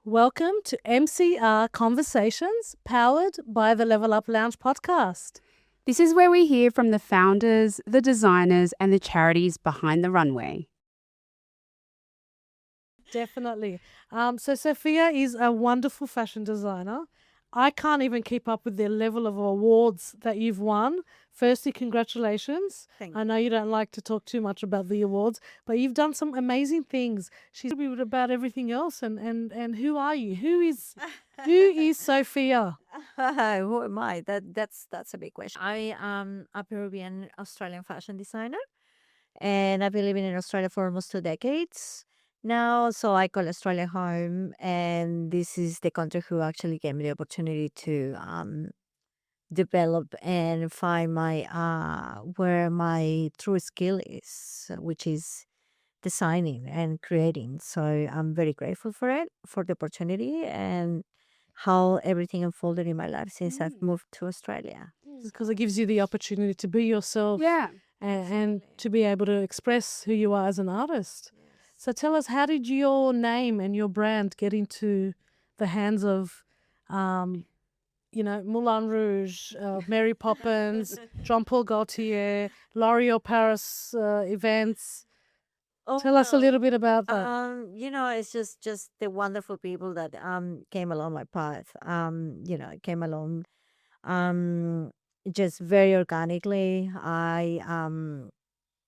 Welcome to MCR Conversations, powered by the Level Up Lounge podcast. This is where we hear from the founders, the designers, and the charities behind the runway. Definitely. So Sophia is a wonderful fashion designer. I can't even keep up with the level of awards that you've won. Firstly, congratulations. Thank I know you don't like to talk too much about the awards, but you've done some amazing things. She's about everything else. And who are you? Who is Sophia? Who am I? That's a big question. I am a Peruvian Australian fashion designer, and I've been living in Australia for almost 2 decades now. So I call Australia home, and this is the country who actually gave me the opportunity to develop and find my where my true skill is, which is designing and creating. So I'm very grateful for it, for the opportunity, and how everything unfolded in my life since I've moved to Australia. Because it gives you the opportunity to be yourself Yeah. and to be able to express who you are as an artist. So tell us, how did your name and your brand get into the hands of, Moulin Rouge, Mary Poppins, Jean-Paul Gaultier, L'Oreal Paris events? Oh, Tell us a well, little bit about that. it's just the wonderful people that came along my path. Came along um just very organically.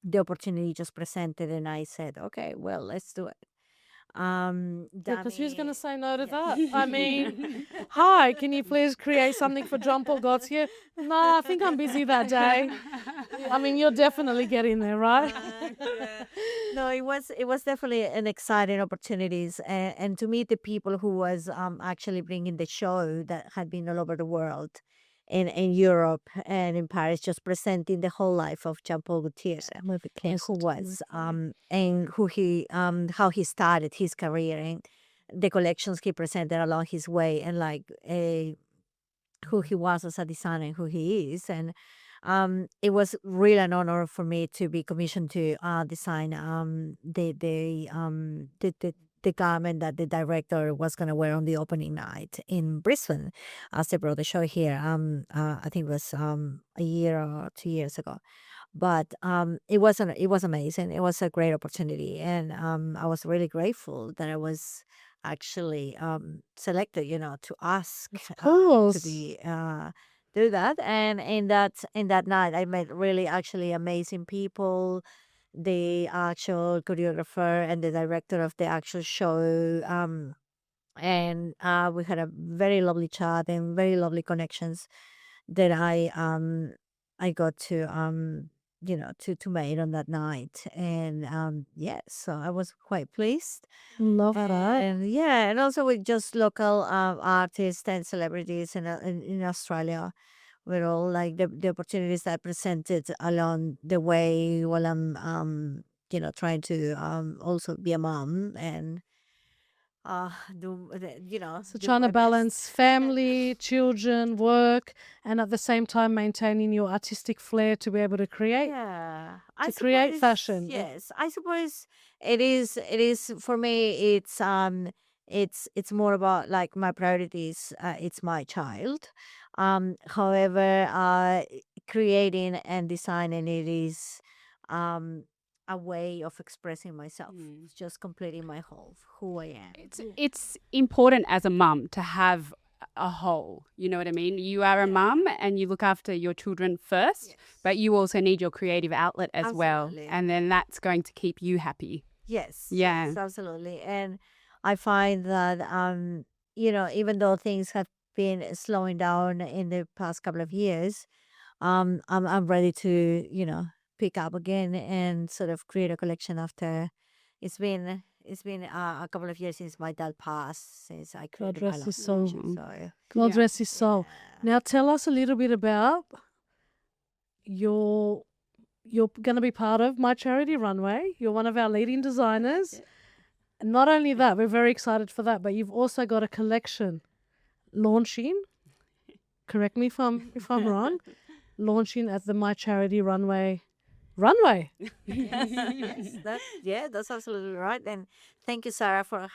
The opportunity just presented, and I said, okay, well, let's do it. Because who's going to Dami, say no to yes. that? I mean, hi, can you please create something for Jean-Paul Gaultier? No, I think I'm busy that day. I mean, you're definitely getting there, right? Yeah. No, it was definitely an exciting opportunities, and to meet the people who was actually bringing the show that had been all over the world, in Europe and in Paris, just presenting the whole life of Jean-Paul Gaultier, and who was and who he how he started his career, and the collections he presented along his way, and like who he was as a designer and who he is. And it was really an honor for me to be commissioned to design the garment that the director was going to wear on the opening night in Brisbane, as they brought the show here. I think it was a year or 2 years ago. But it was amazing. It was a great opportunity, and I was really grateful that I was actually selected, to ask Of to course. be do that. And in that night, I met really actually amazing people, the actual choreographer and the director of the actual show. And we had a very lovely chat and very lovely connections that I got to make on that night. And yes, so I was quite pleased. Love that. And yeah, and also with just local artists and celebrities in Australia, with all like the opportunities that presented along the way while I'm trying to also be a mom and So do trying to my best. balance family, children, work, and at the same time maintaining your artistic flair to be able to create. Yeah, To create suppose, fashion. yes, I suppose it is. It is for me. It's more about like my priorities. It's my child. However, creating and designing it is um a way of expressing myself. It's just completing my whole who I am. It's important as a mum to have a whole. You know what I mean? You are a mum and you look after your children first, but you also need your creative outlet as well. Absolutely. And then that's going to keep you happy. Yes. Yeah. Yes, absolutely. And I find that even though things have been slowing down in the past couple of years, I'm ready to, pick up again and sort of create a collection after it's been a couple of years since my dad passed, since I God created my rest last his soul. collection. So God Yeah. rest his soul. yeah. Now tell us a little bit about you're going to be part of my charity runway. You're one of our leading designers. And not only that, we're very excited for that, but you've also got a collection launching. Correct me if I'm wrong. Launching at the My Charity Runway runway. That's absolutely right. And thank you, Sarah, for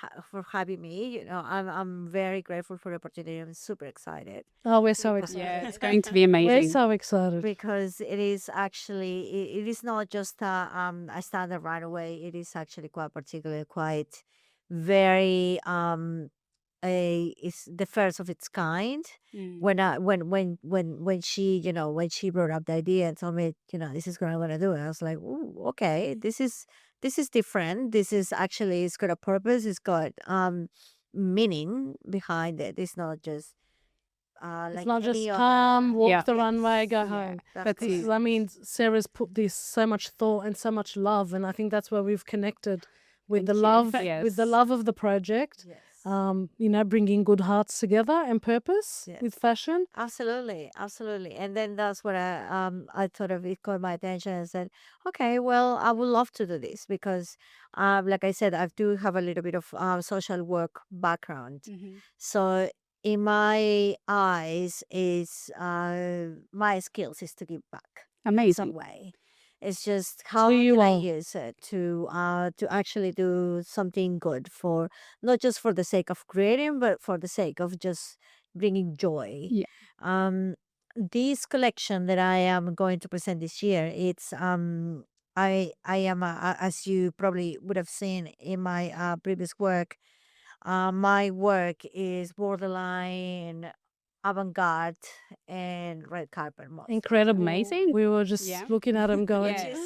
having me. I'm very grateful for the opportunity. I'm super excited Oh, we're so excited. Yeah, it's going to be We're amazing. so excited. because it is actually it is not just a standard runway. It is actually quite particular, quite very it's the first of its kind. When she when she brought up the idea and told me this is what I'm gonna do, I was like, ooh, okay, this is different. This is actually, it's got a purpose. It's got meaning behind it. It's not just It's like not just any other. come, walk Yeah. the runway, go Yeah, home. that's But This correct. is, I mean, Sarah's put this so much thought and so much love, and I think that's where we've connected with the Thank you. love, Yes. with the love of the project. Yes. Bringing good hearts together and purpose Yes. with fashion. Absolutely, absolutely. And then that's what I thought of. It caught my attention and said, okay, well, I would love to do this because, like I said, I do have a little bit of social work background. Mhm. So in my eyes, is my skills is to give back some Amazing. way. It's just how you can I are. use it to actually do something good for, not just for the sake of creating, but for the sake of just bringing joy. Yeah. This collection that I am going to present this year, it's I am as you probably would have seen in my previous work. My work is borderline avant-garde and red carpet mostly. Incredible. Amazing. We were just Yeah. looking at him going, Yes.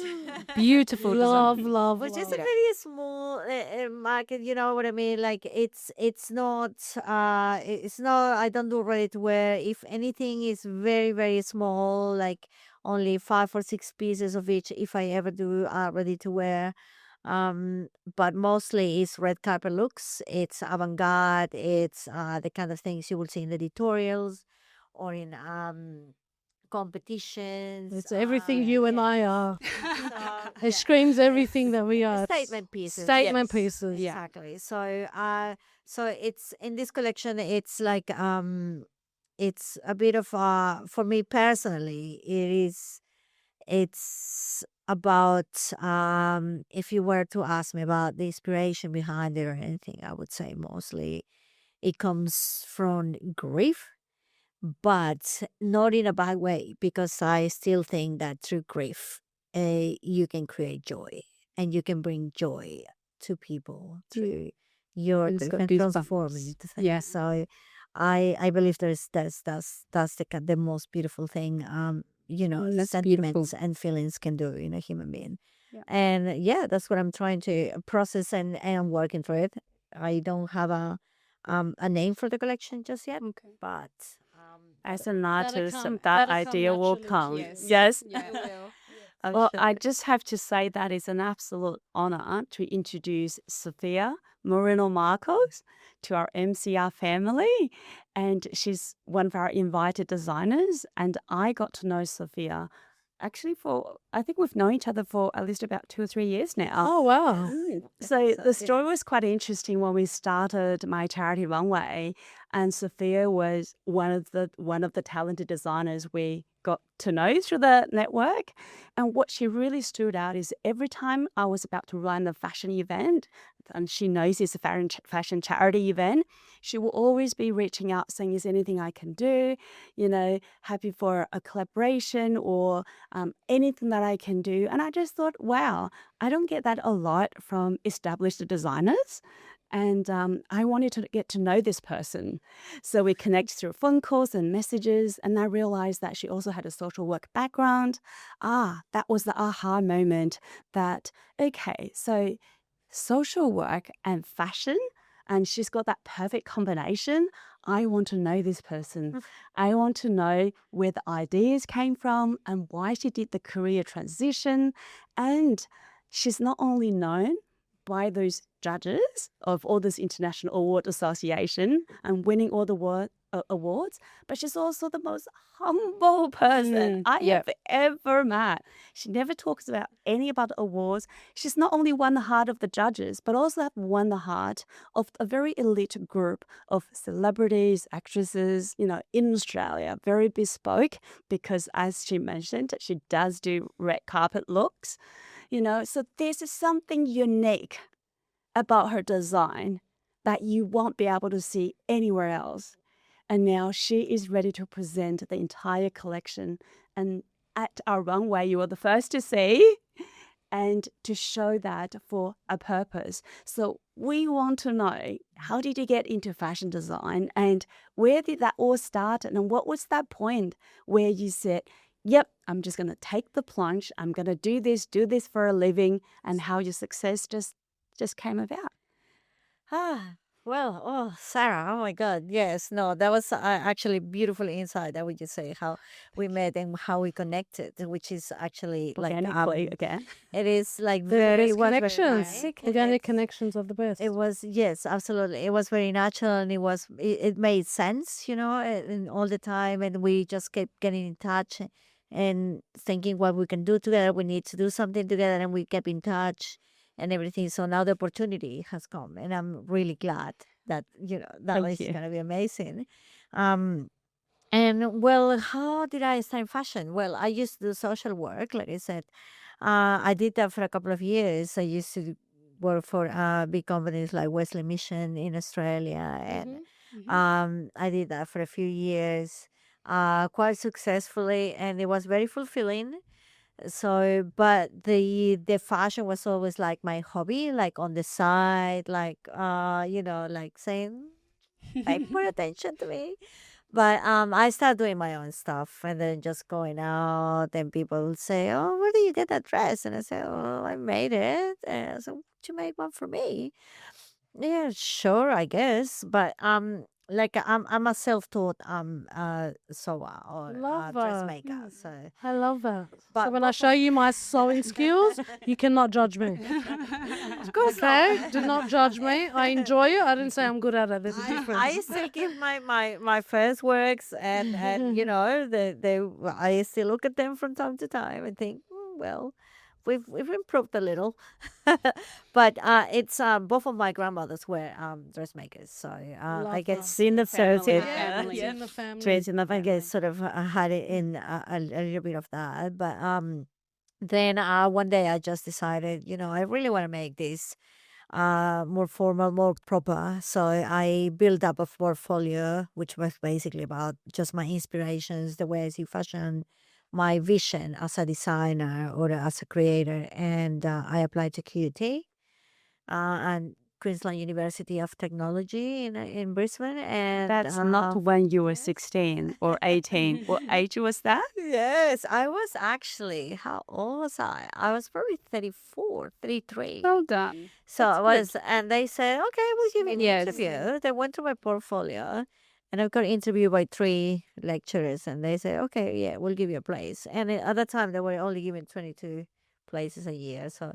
Beautiful love, design. love, Which is love. a very small market, you know what I mean? Like it's not I don't do ready to wear. If anything, is very very small, like only 5 or 6 pieces of each. If I ever do ready to wear, but mostly it's red carpet looks. It's avant-garde. It's the kind of things you will see in the tutorials or in competitions. It's everything you and I are. So, It screams everything that we are. It's statement pieces. Statement yes. pieces. Yeah. Exactly. So it's in this collection. It's like it's a bit of for me personally. It's about if you were to ask me about the inspiration behind it or anything, I would say mostly it comes from grief, but not in a bad way, because I still think that through grief, you can create joy and you can bring joy to people through your It's grief got and goosebumps. transforming it. Yeah. So I believe that's the most beautiful thing. Oh, that's Sentiments beautiful. and feelings can do in a human being. Yeah. And yeah, that's what I'm trying to process, and I'm working through it. I don't have a name for the collection just yet, Okay. but As an artist, come- that that'll come idea will naturally to come. you. Yes. Yeah. I'm Well, sure. I just have to say that it's an absolute honor to introduce Sofia Moreno Marcos to our MCR family. And she's one of our invited designers. And I got to know Sofia actually I think we've known each other for at least about 2 or 3 years now. Oh, wow. So the story was quite interesting when we started my charity runway, and Sophia was one of the talented designers we got to know through the network. And what she really stood out is every time I was about to run a fashion event, and she knows it's a fashion charity event, she will always be reaching out saying, "Is there anything I can do? Happy for a collaboration or anything that I can do." And I just thought, wow, I don't get that a lot from established designers. And I wanted to get to know this person. So we connect through phone calls and messages. And I realized that she also had a social work background. That was the aha moment that, okay, so social work and fashion, and she's got that perfect combination. I want to know this person. I want to know where the ideas came from and why she did the career transition. And she's not only known, by those judges of all this international award association and winning all the awards, but she's also the most humble person I have ever met. She never talks about any about the awards. She's not only won the heart of the judges, but also have won the heart of a very elite group of celebrities, actresses, in Australia, very bespoke, because as she mentioned, she does do red carpet looks, so there's something unique about her design that you won't be able to see anywhere else. And now she is ready to present the entire collection. And at our runway, you are the first to see and to show that for a purpose. So we want to know, how did you get into fashion design and where did that all start? And what was that point where you said, yep, I'm just going to take the plunge. I'm going to do this for a living, and how your success just came about? Well, Sarah, oh my God, yes, no, that was actually beautiful insight. I would just say how we met and how we connected, which is actually Organically again. it is like Very very connections. organic. Organic connections are the best. It was, yes, absolutely. It was very natural, and it made sense, and all the time. And we just kept getting in touch and thinking what we can do together. We need to do something together, and we kept in touch and everything. So now the opportunity has come, and I'm really glad that that is going to be amazing. And well, how did I start in fashion? Well, I used to do social work, like I said. I did that for a couple of years. I used to work for big companies like Wesley Mission in Australia, and I did that for a few years, quite successfully, and it was very fulfilling. So, but the fashion was always like my hobby, like on the side, like like saying, pay more attention to me. But I started doing my own stuff, and then just going out, and people say, "Oh, where do you get that dress?" And I say, "Oh, I made it." And I said, "Would you make one for me?" Yeah, sure, I guess. But like I'm a self-taught sewer or Love that. dressmaker. So I love that. But So when I show you my sewing skills, you cannot judge me. of course Okay? Do not judge me. I enjoy it. I didn't say I'm good at it. There's a difference. I still keep my first works, and I still look at them from time to time and think, well, we've improved a little. But it's both of my grandmothers were dressmakers, so I guess In the Family. It's Yeah. in the family. Trades in the I guess sort of had it in a little bit of that. But then one day I just decided, I really want to make this more formal, more proper. So I built up a portfolio, which was basically about just my inspirations, the way I see fashion, my vision as a designer or as a creator. And I applied to QUT and Queensland University of Technology in Brisbane. And That's not when you were 16 or 18. What age was that? yes, I was actually, how old was I? I was probably 34, 33. Well done. So That's I was, and they said, okay, we'll give you an Yes. interview. They went through my portfolio, and I got interviewed by 3 lecturers, and they said, okay, yeah, we'll give you a place. And at that time, they were only giving 22 places a year. So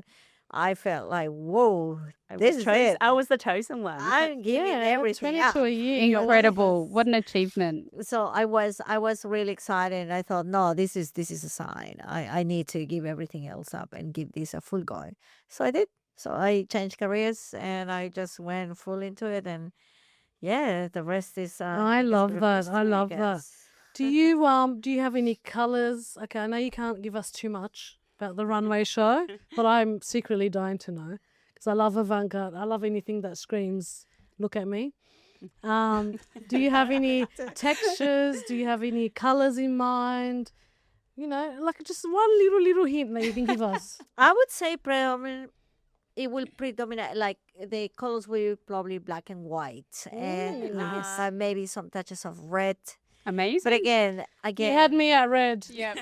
I felt like, whoa, this is it. I was the chosen one. I'm giving everything 22 up. a year. Incredible. What an achievement. So I was really excited, and I thought, no, this is a sign. I need to give everything else up and give this a full go. So I did. So I changed careers, and I just went full into it, and yeah, the rest is. I love that. I love that. Do you have any colors? Okay, I know you can't give us too much about the runway show, but I'm secretly dying to know because I love avant-garde. I love anything that screams, "Look at me." Do you have any textures? Do you have any colors in mind? Like just one little hint that you can give us. I would say it will predominate, like the colors will probably black and white, and maybe some touches of red. Amazing. But again, You had me at red. Yeah.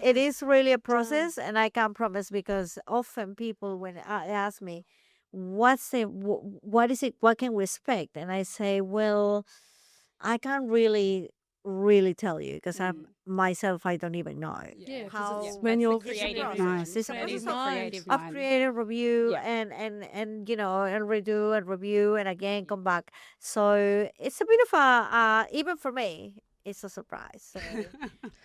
it is really a process, and I can't promise, because often people, when ask me, what is it, what can we expect, and I say, well, I can't really tell you, because myself, I don't even know. Yeah, 'cause How it's when you're creative process. mind. It's a Creative process mind. of Creative of mind. creative review Yeah. and and redo and review and again come back. So it's a bit of a even for me, it's a surprise. So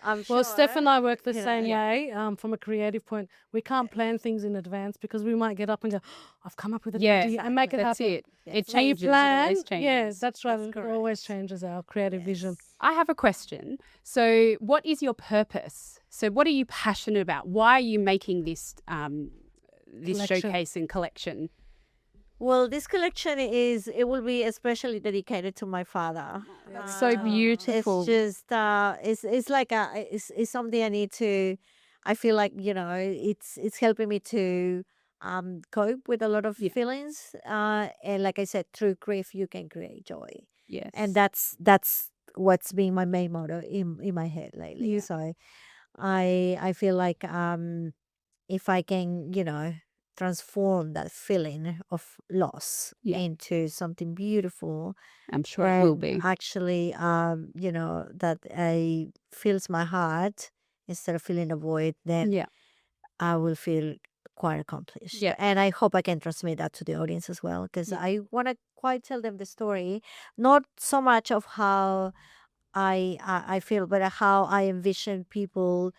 I'm sure. Well, Steph and I work the you know, same yeah. way. From a creative point, we can't plan things in advance because we might get up and go, "I've come up with an Yeah, idea," and make it that's happen. it. Yes. It So you changes. It plan, always changes. yeah, that's right. That's It always correct. changes our creative vision. I have a question. So, what is your purpose? So, what are you passionate about? Why are you making this this Collection. showcase and collection? Well, this collection it will be especially dedicated to my father. That's so beautiful. It's just it's like it's something I need to. I feel like it's helping me to cope with a lot of Yeah. feelings. And like I said, through grief you can create joy, Yes. and that's what's been my main motto in my head lately. Yeah. So I feel like if I can transform that feeling of loss Yeah. into something beautiful I'm sure it will and be. actually that I fills my heart instead of feeling a void, then Yeah. I will feel quite accomplished. Yeah. And I hope I can transmit that to the audience as well, because Yeah. I want to quite tell them the story, not so much of how I feel, but how I envision people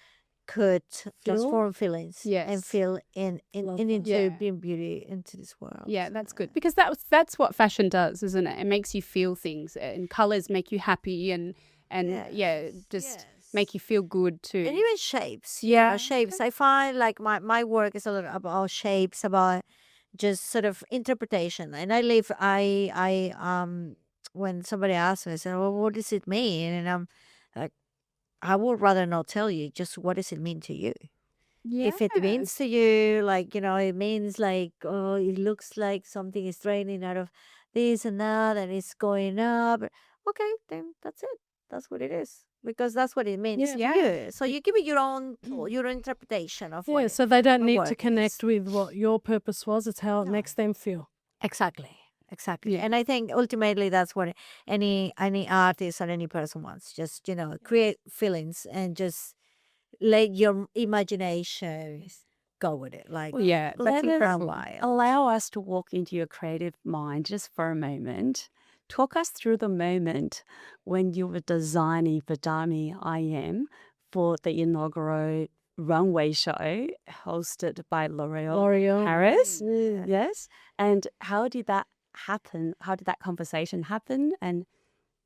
could transform feelings and Yes. feel in Love into that. Yeah. being beauty into this world. Yeah, that's good because that's what fashion does, isn't it? It makes you feel things, and colors make you happy, and yeah, just make you feel good too. And even shapes. Yeah. Shapes. I find like my work is a lot about shapes, about just sort of interpretation. And I when somebody asks me, I say, well, what does it mean? And I'm like, I would rather not tell you. Just what does it mean to you? If it means to you, like, it means like, oh, it looks like something is draining out of this and that and it's going up. Okay, then that's it. That's what it is. Because that's what it means to Yeah. you. So you give it your own interpretation of Yeah, what so they don't my need work to is. connect with what your purpose was. It's how it makes them feel. Exactly. Yeah. And I think ultimately that's what any artist or any person wants. Just, create feelings and just let your imagination go with it. Like, Yeah, that's let it run incredible. wild. Allow us to walk into your creative mind just for a moment. Talk us through the moment when you were designing for Dami I Am for the inaugural runway show hosted by L'Oreal. Paris. Yeah. Yes. And how did that happen? How did that conversation happen? And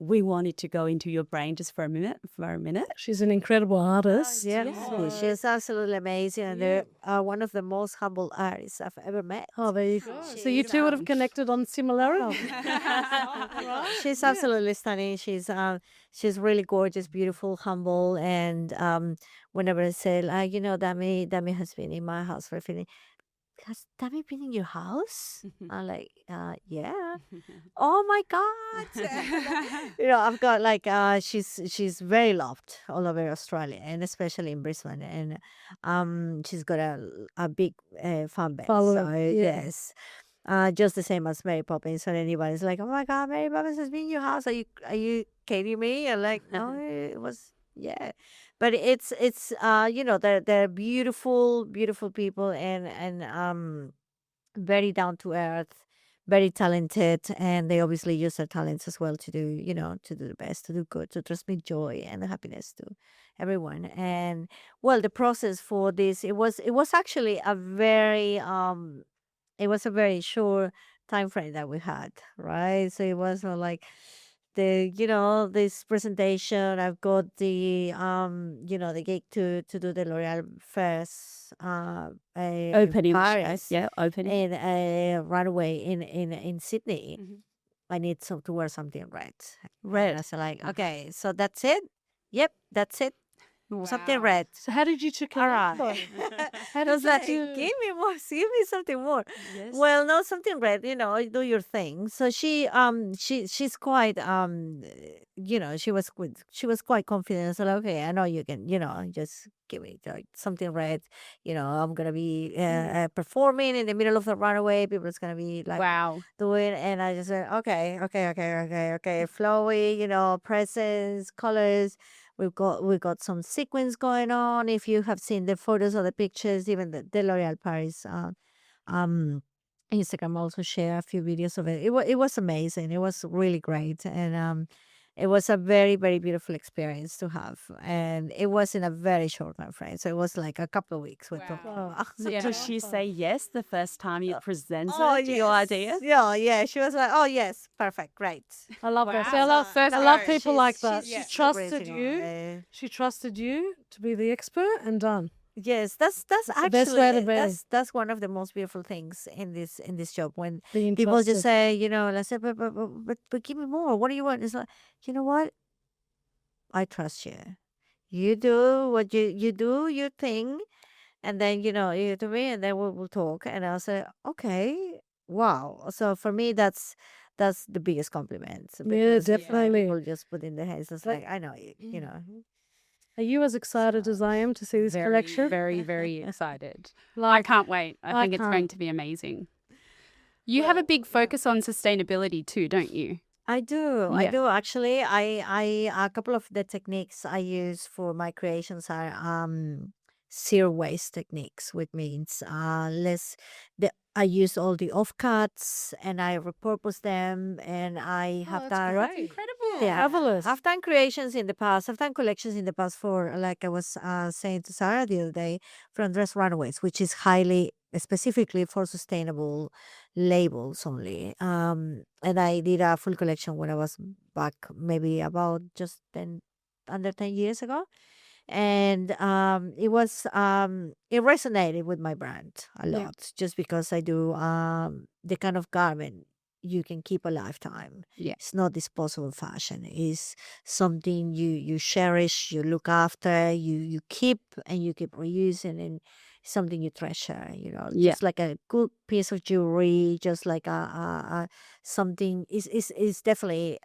we wanted to go into your brain just for a minute. She's an incredible artist. She's absolutely amazing, and they're one of the most humble artists I've ever met. Oh, there you go. So you two would have connected on similarity. She's absolutely stunning. She's really gorgeous, beautiful, humble, and whenever I say, like, Dami has been in my house for a few. Has Dami been in your house? I'm like, yeah. Oh my God. I've got like she's very loved all over Australia and especially in Brisbane, and she's got a big fan base. Following, So yeah. yes. Just the same as Mary Poppins. So anybody's like, oh my God, Mary Poppins has been in your house. Are you kidding me? And like, no, it was, yeah. But it's they're beautiful people and very down to earth, very talented, and they obviously use their talents as well to do the best, to do good, to transmit joy and happiness to everyone. And well, the process for this, it was actually a very short time frame that we had, right? So it was not like this presentation. I've got the the gig to do the L'Oreal first Opening. Paris, Yeah, opening. and a runway in Sydney. Mhm. I need to wear something red. Red. And I said like, okay, so that's it. Yep, that's it. Something red. So how did you two All connect? right. How I did was like, you give me more, give me something more. Yes. Well, no, something red, do your thing. So she's quite she was quite confident. So like, okay, I know you can, just give me like something red. I'm gonna be performing in the middle of the runway. People's gonna be like Wow. doing, and I just said, okay, flowy, presence, colors. We got some sequence going on. If you have seen the photos or the pictures, even the L'Oreal Paris um Instagram also share a few videos of it. It was amazing. It was really great, and it was a very, very beautiful experience to have. And it was in a very short time frame, so it was like a couple of weeks with Wow. Oh, Yeah. Did she say yes the first time you presented Oh, your yes. idea? Yeah. She was like, "Oh yes, perfect, great." I love that. Wow. See, I love, First I love time. people like that. She's She super trusted easy you. going. She trusted you to be the expert and done. Yes, that's the best way to actually be. that's one of the most beautiful things in this job, when Being people trusted. just say, let's say, but give me more. What do you want? It's like, you know what? I trust you. You do what you do your thing, and then you to me, and then we'll talk, and I'll say, okay, wow. So for me, that's the biggest compliment, Yeah, because definitely. people just put in their hands. It's Like- like, I know you know. Are you as excited as I am to see this Very, collection? very, very excited. I Like, can't wait. I I think it's going can't. to be amazing. You have a big focus on sustainability too, don't you? I do. I Yeah. do actually. A couple of the techniques I use for my creations are zero waste techniques, which means less. I use all the offcuts, and I repurpose them, and I have that's done. great. Incredible. Yeah, Fabulous. I've done creations in the past. I've done collections in the past for, like I was saying to Sarah the other day, from Dress Runaways, which is highly specifically for sustainable labels only. And I did a full collection when I was back, maybe about just under 10 years ago, and it resonated with my brand a Yeah. lot, just because I do the kind of garment you can keep a lifetime. Yeah. It's not disposable fashion. It's something you cherish, you look after, you keep, and you keep reusing, and something you treasure. Yeah. Just like a good piece of jewelry, just like a something is definitely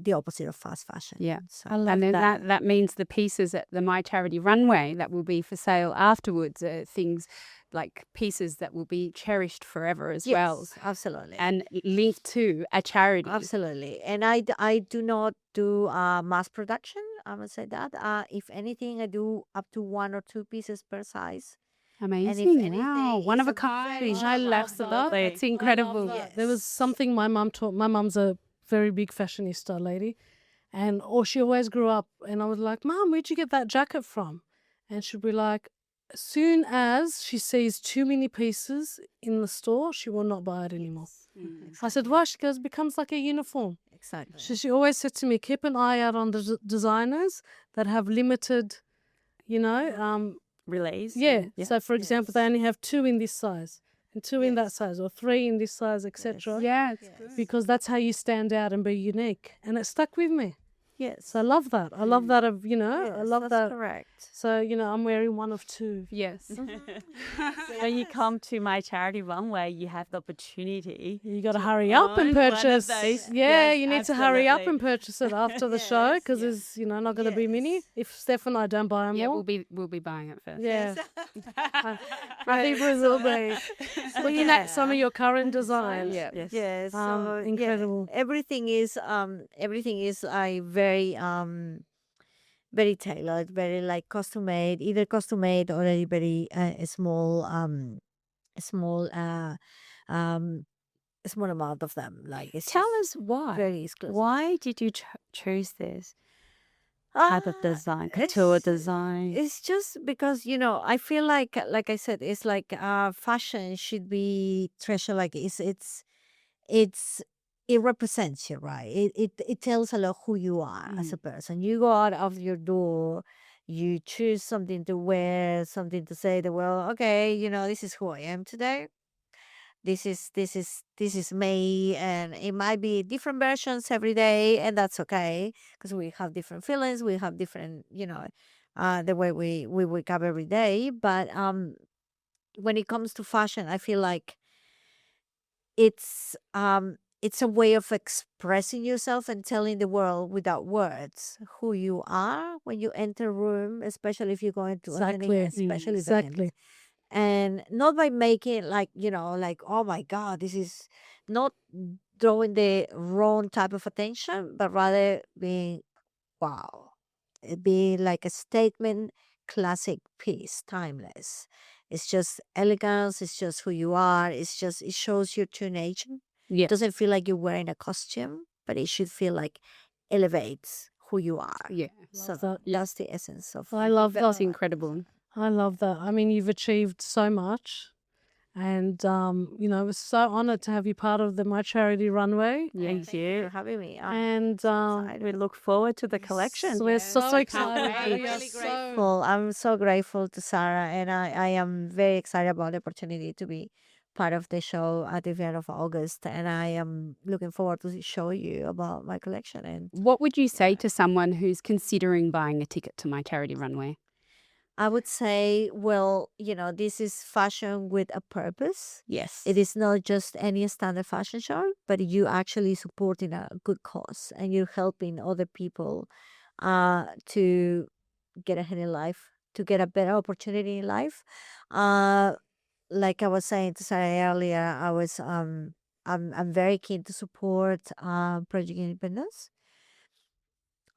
the opposite of fast fashion. Yeah. So, I love And then that. that means the pieces at the My Charity runway that will be for sale afterwards are things like pieces that will be cherished forever as well, yes, absolutely. and linked to a charity. Absolutely. And I do not do mass production. I would say that. If anything, I do up to 1 or 2 pieces per size. Amazing. anything, Wow. One it's of a a kind. very I short love lifestyle. that. It's incredible. There was something my mum taught. My mum's a very big fashionista lady, and she always grew up. And I was like, "Mum, where'd you get that jacket from?" And she'd be like, "As soon as she sees too many pieces in the store, she will not buy it anymore." I said, "Why?" She goes, "Becomes like a uniform." Exactly. She always said to me, "Keep an eye out on the designers that have limited, Release. yeah. Yeah. So, for example, they Yes. only have 2 in this size, and 2 in that Yes. size, or 3 in this size, etc. Yeah, it's Yes. good. Because that's how you stand out and be unique, and it stuck with me. Yes. So I love that. I love that I Yes, love that's that. correct. So I'm wearing one of 2. Yes. When you come to My Charity runway, you have the opportunity. You got to hurry up and own one of purchase. those. Yeah, Yes, you need to hurry up absolutely. and purchase it after the show, Yes, because yeah. there's not going to be many Yes. if Steph and I don't buy them Yeah, all. we'll be buying it first. Yeah. I think Brazil be looking at some of your current designs. Yeah. Yes. Yes. So incredible. Yeah, everything is very very tailored, very like custom made, either custom made or a very small small amount of them. Like, it's Tell just us why. very exclusive. Why did you choose this type of design, couture design? It's just because I feel like I said, it's like fashion should be treasured. Like, it represents you, right? It tells a lot who you are as a person. You go out of your door, you choose something to wear, something to say that, well, okay, this is who I am today. This is me, and it might be different versions every day, and that's okay, because we have different feelings, we have different, the way we wake up every day. But when it comes to fashion, I feel like it's it's a way of expressing yourself and telling the world without words who you are when you enter a room, especially if you're going to Exactly. a special Exactly. event. And not by making like, like, oh my God, this is not drawing the wrong type of attention, but rather being, wow, it be like a statement, classic piece, timeless. It's just elegance. It's just who you are. It shows your true nature. Yeah. It doesn't feel like you're wearing a costume, but it should feel like elevates who you are. Yeah. So that. that's the essence of I love That's that. incredible. I love that. I mean, you've achieved so much. And, I was so honored to have you part of the My Charity Runway. Thank for you. having me. And We look forward to the collection. we're so can't excited. wait. We are Really so Well, I'm so grateful to Sarah, and I am very excited about the opportunity to be part of the show at the end of August, and I am looking forward to show you about my collection. And What would you say to someone who's considering buying a ticket to My Charity Runway? I would say, well, this is fashion with a purpose. Yes. It is not just any standard fashion show, but you actually supporting a good cause, and you're helping other people to get ahead in life, to get a better opportunity in life. Like I was saying to Sarah earlier, I'm very keen to support Project Independence.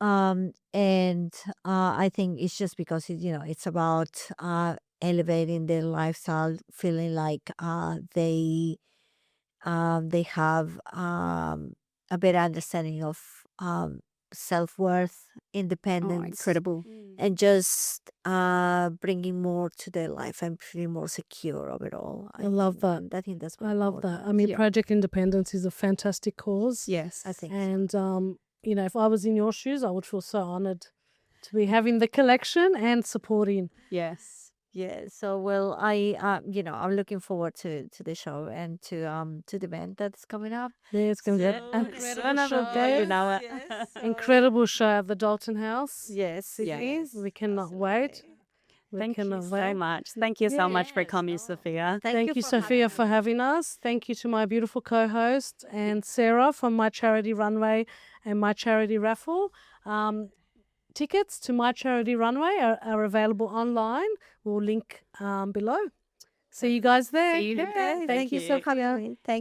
And I think it's just because it's about elevating their lifestyle, feeling like they have a better understanding of self-worth, Oh, independence, incredible. and just bringing more to their life and feeling more secure overall. I love that. I think that's I love that. I mean, Yeah. Project Independence is a fantastic cause. Yes. I think so. And, if I was in your shoes, I would feel so honored to be having the collection and supporting. Yes. Yeah, so well, I'm looking forward to the show and to the event that's coming up. Yeah, it's going to be incredible show at the Dalton House. Yes, it Yeah. is. We cannot wait. We Thank you cannot so wait. much. Thank you so much for coming, Sophia. Thank you, Sophia, for having us. Thank you to my beautiful co-host and Sarah from My Charity Runway and My Charity Raffle. Tickets to My Charity Runway are available online. We'll link below. See you guys there. See you there. Thank you so much. Thank